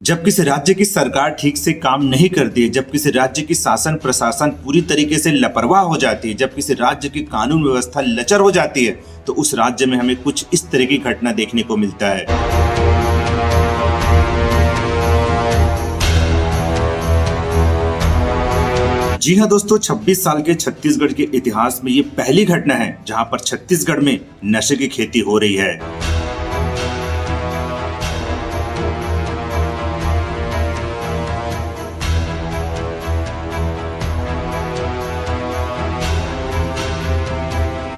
जब किसी राज्य की सरकार ठीक से काम नहीं करती है, जब किसी राज्य की शासन प्रशासन पूरी तरीके से लापरवाह हो जाती है, जब किसी राज्य की कानून व्यवस्था लचर हो जाती है, तो उस राज्य में हमें कुछ इस तरह की घटना देखने को मिलता है। जी हाँ दोस्तों, 26 साल के छत्तीसगढ़ के इतिहास में ये पहली घटना है जहां पर छत्तीसगढ़ में नशे की खेती हो रही है।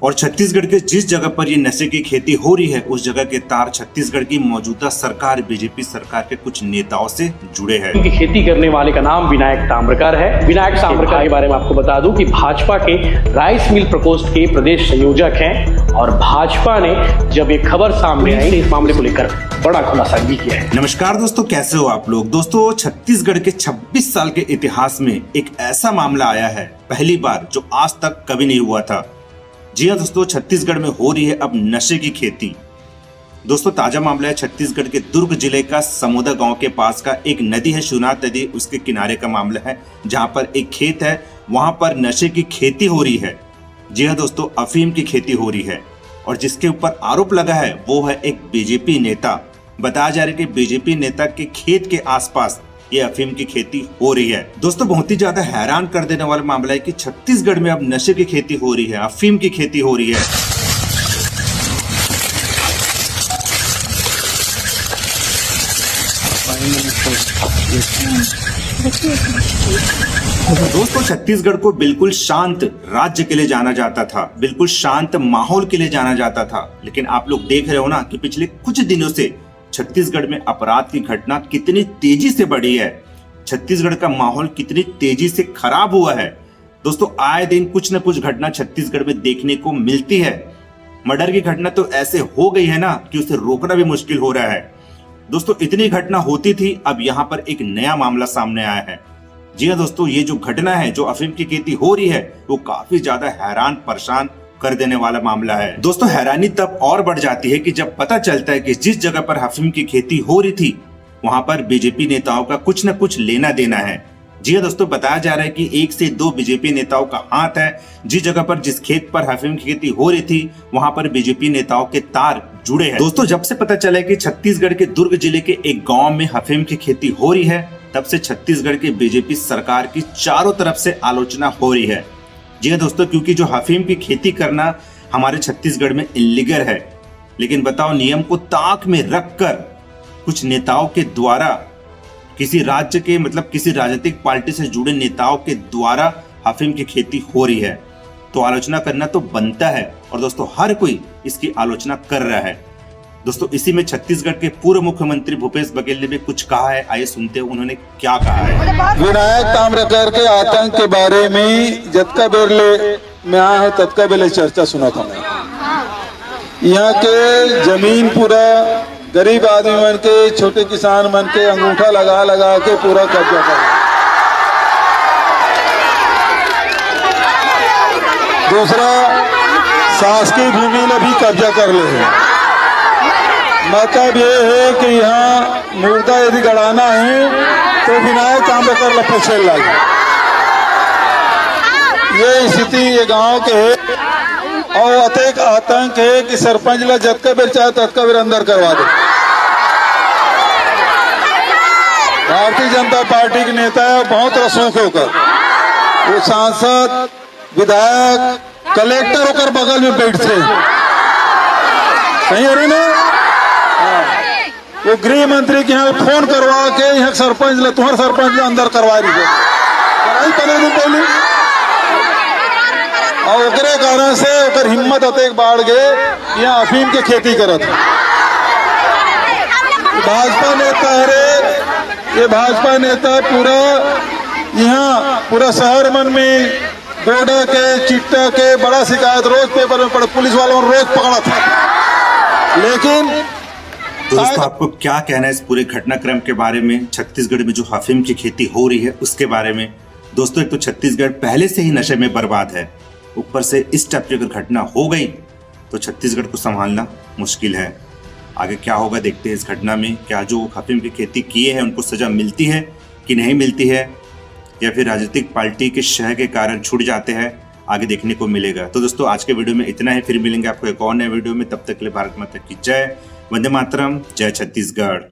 और छत्तीसगढ़ के जिस जगह पर ये नशे की खेती हो रही है, उस जगह के तार छत्तीसगढ़ की मौजूदा सरकार बीजेपी सरकार के कुछ नेताओं से जुड़े हैं। इनकी खेती करने वाले का नाम विनायक ताम्रकार है। विनायक ताम्रकार के बारे में आपको बता दूं कि भाजपा के राइस मिल प्रकोष्ठ के प्रदेश संयोजक हैं और भाजपा ने जब ये खबर सामने आई इस मामले को लेकर बड़ा खुलासा भी किया है। नमस्कार दोस्तों, कैसे हो आप लोग। दोस्तों, छत्तीसगढ़ के 26 साल के इतिहास में एक ऐसा मामला आया है पहली बार जो आज तक कभी नहीं हुआ था। जी हाँ दोस्तों, छत्तीसगढ़ में हो रही है अब नशे की खेती। दोस्तों, ताजा मामला है छत्तीसगढ़ के दुर्ग जिले का समोदा गांव के पास का एक नदी है, शिवनाथ नदी, उसके किनारे का मामला है जहां पर एक खेत है, वहां पर नशे की खेती हो रही है। जी हाँ दोस्तों, अफीम की खेती हो रही है और जिसके ऊपर आरोप लगा है वो है एक बीजेपी नेता। बताया जा रहा है कि बीजेपी नेता के खेत के आसपास ये अफीम की खेती हो रही है। दोस्तों, बहुत ही ज्यादा हैरान कर देने वाला मामला है कि छत्तीसगढ़ में अब नशे की खेती हो रही है, अफीम की खेती हो रही है। दोस्तों, छत्तीसगढ़ को बिल्कुल शांत राज्य के लिए जाना जाता था, बिल्कुल शांत माहौल के लिए जाना जाता था, लेकिन आप लोग देख रहे हो ना कि पिछले कुछ दिनों से छत्तीसगढ़ में अपराध की घटना कितनी तेजी से बढ़ी है, छत्तीसगढ़ का माहौल कितनी तेजी से खराब हुआ है। दोस्तों, आए दिन कुछ न कुछ घटना छत्तीसगढ़ में देखने को मिलती है। मर्डर की घटना तो ऐसे हो गई है ना कि उसे रोकना भी मुश्किल हो रहा है। दोस्तों, इतनी घटना होती थी, अब यहाँ पर एक नया मामला सामने आया है। जी हाँ दोस्तों, ये जो घटना है, जो अफीम की खेती हो रही है, वो काफी ज्यादा हैरान परेशान कर देने वाला मामला है। दोस्तों, हैरानी तब और बढ़ जाती है कि जब पता चलता है कि जिस जगह पर अफीम की खेती हो रही थी वहां पर बीजेपी नेताओं का कुछ न कुछ लेना देना है। जी हाँ दोस्तों, बताया जा रहा है कि 1 से 2 बीजेपी नेताओं का हाथ है। जिस जगह पर जिस खेत पर अफीम की खेती हो रही थी वहां पर बीजेपी नेताओं के तार जुड़े हैं। दोस्तों, जब से पता चला कि छत्तीसगढ़ के दुर्ग जिले के एक गाँव में अफीम की खेती हो रही है, तब से छत्तीसगढ़ की बीजेपी सरकार की चारों तरफ से आलोचना हो रही है। जी हाँ दोस्तों, क्योंकि जो अफीम की खेती करना हमारे छत्तीसगढ़ में इल्लीगल है, लेकिन बताओ नियम को ताक में रखकर कुछ नेताओं के द्वारा, किसी राज्य के मतलब किसी राजनीतिक पार्टी से जुड़े नेताओं के द्वारा अफीम की खेती हो रही है, तो आलोचना करना तो बनता है। और दोस्तों, हर कोई इसकी आलोचना कर रहा है। दोस्तों, इसी में छत्तीसगढ़ के पूर्व मुख्यमंत्री भूपेश बघेल ने भी कुछ कहा है। आइए सुनते हैं उन्होंने क्या कहा है। विनायक ताम्रकार के आतंक के बारे में जतका बेरले में आया है ततका बेले चर्चा सुना था मैं। यहाँ के जमीन पूरा गरीब आदमी मन के, छोटे किसान मन के अंगूठा लगा लगा के पूरा कब्जा कर। दूसरा, शासकीय भूमि में भी कब्जा कर ले है। मतलब ये है कि यहाँ मुर्दा यदि गड़ाना है तो विनायक ताम्रकार लपेटे लगे। ये स्थिति ये गांव के है और अतेक आतंक है कि सरपंच ला जतका बेर चाहे ततका बेर अंदर करवा दे। भारतीय जनता पार्टी के नेता है, बहुत रसूख होकर वो सांसद, विधायक, कलेक्टर होकर बगल में बैठते। सही है ना? वो गृह मंत्री के यहाँ फोन करवा के यहाँ सरपंच ला, तुम्हारे सरपंच ला अंदर करवा रही है पहले और ओकरे कारण से ओकर हिम्मत अतेक बढ़ गए, यहाँ अफीम के खेती करत। भाजपा नेता है, ये भाजपा नेता पूरा यहाँ पूरा शहर मन में गोडा के, चिट्टा के बड़ा शिकायत रोज पेपर में पढ़, पुलिस वालों रोज पकड़ा था। लेकिन दोस्तों, आपको क्या कहना है इस पूरे घटनाक्रम के बारे में, छत्तीसगढ़ में जो अफीम की खेती हो रही है उसके बारे में। दोस्तों, एक तो छत्तीसगढ़ पहले से ही नशे में बर्बाद है, ऊपर से इस टाइप की अगर घटना हो गई तो छत्तीसगढ़ को संभालना मुश्किल है। आगे क्या होगा देखते हैं इस घटना में। क्या जो अफीम की खेती किए हैं उनको सजा मिलती है कि नहीं मिलती है, या फिर राजनीतिक पार्टी के शह के कारण छूट जाते हैं, आगे देखने को मिलेगा। तो दोस्तों आज के वीडियो में इतना ही, फिर मिलेंगे आपको एक और नए वीडियो में। तब तक के लिए भारत माता की जय, वंदे मातरम, जय छत्तीसगढ़।